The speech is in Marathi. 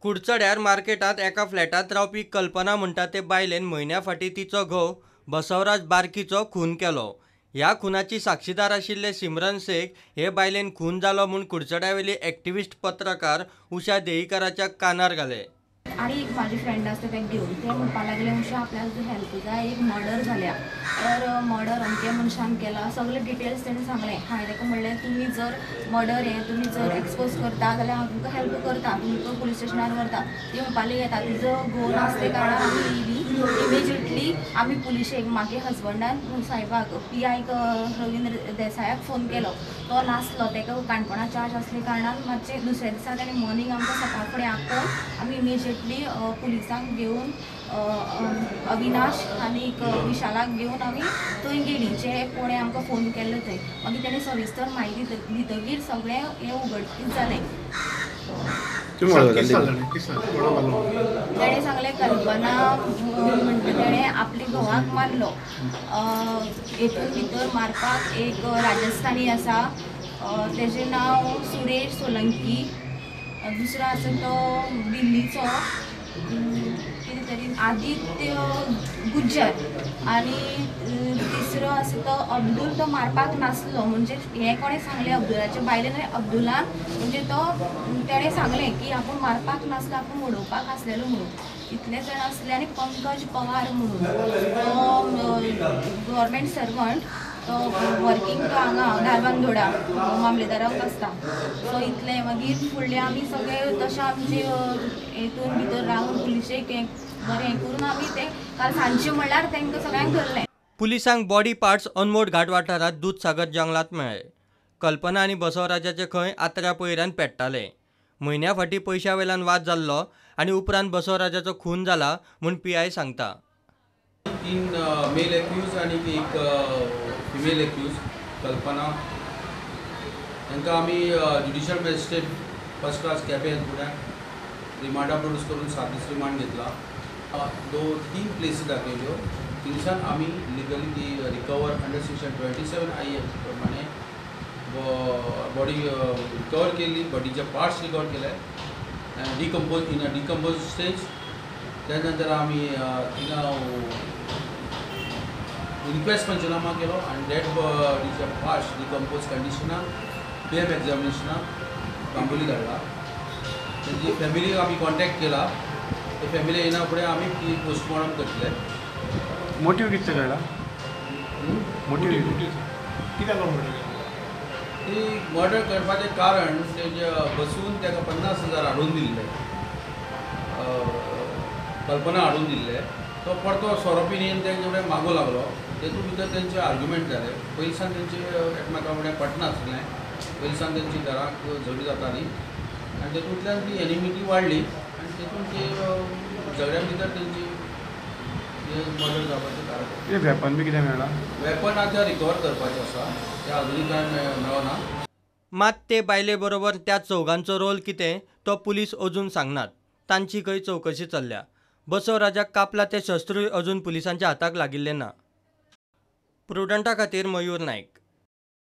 कुडचड्यार मार्केटात एका फ्लॅटात रावपी कल्पना म्हणटा ते बायलेन म्हयन्या फाटीं तिचो घोव बसवराज बारकीचो खून केलो। ह्या खुनाची साक्षीदार आशिल्ले सिमरन शेख हे बायलेन खून जालो म्हूण कुडचड्यावेली एक्टिविस्ट पत्रकार उषा देईकाराच्या कानार घाले। आणि एक माझी फ्रेंड असते ते घेऊन ते म्हणपाक लागले उषा आपल्याला जो हेल्प जाय एक मर्डर झाल्या तर मर्डर अमके मनशान केला सगळे डिटेल्स तेणें सांगलें। हांवें ताका म्हणलें तुमी जर मर्डर हें तुमी जर एक्सपोज करता जाल्यार हांव तुमकां हेल्प करता तुमकां पुलीस स्टेशनार व्हरता। ती म्हणपाली येता तिजो घोव नासले कारणान आमी येयली इमिजिएटली आमी पुलिशेक म्हागे हजबंडान साहेबाक PI रवींद्र देसायाक फोन केलो तो नासलो ताका काणकोणा चार्ज आसले कारणान मातशें दुसऱ्या दिसा ताणें मॉर्निंग आमकां सकाळ फुडें आपोवन आमी इमिजिएटली पुलिसांक घेवन अविनाश आनी विशालाक घेवन आमी थंय गेली जे कोणें आमकां फोन केल्लो थंय। मागीर तेणें सविस्तर म्हायती दितकीर सगळें हें उगडकीत जालें। तेणें सांगलें कल्पना म्हणटा तेणें आपल्या घोवाक मारलो। हेतून भितर मारपाक एक राजस्थानी आसा तेजें नांव सुरेश सोलंकी, दुसरो आसा तो दिल्लीचो कितें तरी आदित्य गुज्जर आनी तिसरो आसा तो अब्दुल तो मारपाक नासलो म्हणजे हें कोणें सांगलें अब्दुलाचे बायलेन अब्दुलान म्हणजे तो तेणें सांगलें की आपूण मारपाक नासलो आपूण उडोवपाक आसलेलो म्हणून इतले जाण आसले। आनी पंकज पवार म्हणून तो गव्हर्मेंट सर्वंट तो वर्कींग तो हांगा धारबांदोडा मामलेदाराक आसता। सो इतलें मागीर फुडलें आमी सगळे तशें आमचे हेतून भितर रावन पुलिशेक बरें हें करून आमी तें काल सांजचें म्हणल्यार तांकां सगळ्यांक धरलें। पुलिसांक बॉडी पार्ट्स अनमोड घाट वाठारांत दूधसागर जंगलात मेळ्ळे। कल्पना आनी बसवराजाचे खंय आत्र्या पयऱ्यान पेट्टाले। म्हयन्या फाटीं पयशा वेल्यान वाद जाल्लो आनी उपरांत बसवराजाचो खून जाला म्हूण PI सांगता। 3 मेल एक्यूज आनी एक फिमेल एक्यूज कल्पना तांकां आमी ज्युडिशियल मॅजिस्ट्रेट फर्स्ट क्लास केपें पुण्याक रिमांडा प्रोड्यूस करून 7 दीस रिमांड घेतला। 3 प्लेसीस दाखयल्यो थिंगसान आमी लिगली ती रिकवर अंडर सेक्शन 27 IAS प्रमाणे बॉडी रिकवर केली, बॉडीचे पार्ट्स रिकवर केले decompose in a decompose stage. त्या नंतर आमी थिंगा इन्क्वेस्ट पंचनामा केलो आनी डेड बॉडीचे पार्ट्स डिकम्पोज कंडिशनान PM एक्झामिनेशनाक बांबोली धाडला। तेजी फॅमिलीक आमी कॉन्टॅक्ट केला, ते फॅमिली येना फुडें आमी ती पोस्टमॉर्टम करतले। मोटीव कितें कळ्ळा? मोटीव कित्याक मर्डर ती मर्डर करपाचें कारण तेजे बसून ताका 50,000 हाडून दिल्ले, कल्पना हाडून दिल्ले तो परतो सोरोपिनीन तेंचे कडेन मागूं लागलो। तेतूंत भितर तेंचे आर्ग्युमेंट जाले। पयलीसान तेंचे एकमेका कडेन पटनासलें, पयलीसान तेंची घराक झगडी जाताली आनी तेतूंतल्यान ती एनिमिटी वाडली आनी तेतून ते झगड्या भितर तेंची मर्डर जावपाचें कारण। वेपन बी कितें मेळ्ळां? वेपन आतां रिकवर करपाचें आसा, तें आजुनी कांय मेळना। मात ते बायले बरोबर त्या चौगांचो रोल कितें तो पुलीस अजून सांगनात। तांची खंय चवकशी चल्ल्या। बसवराजाक कापला तें शस्त्रूय अजून पुलिसांच्या हाताक लागिल्लें ना। प्रुडंटा खातीर मयूर नायक।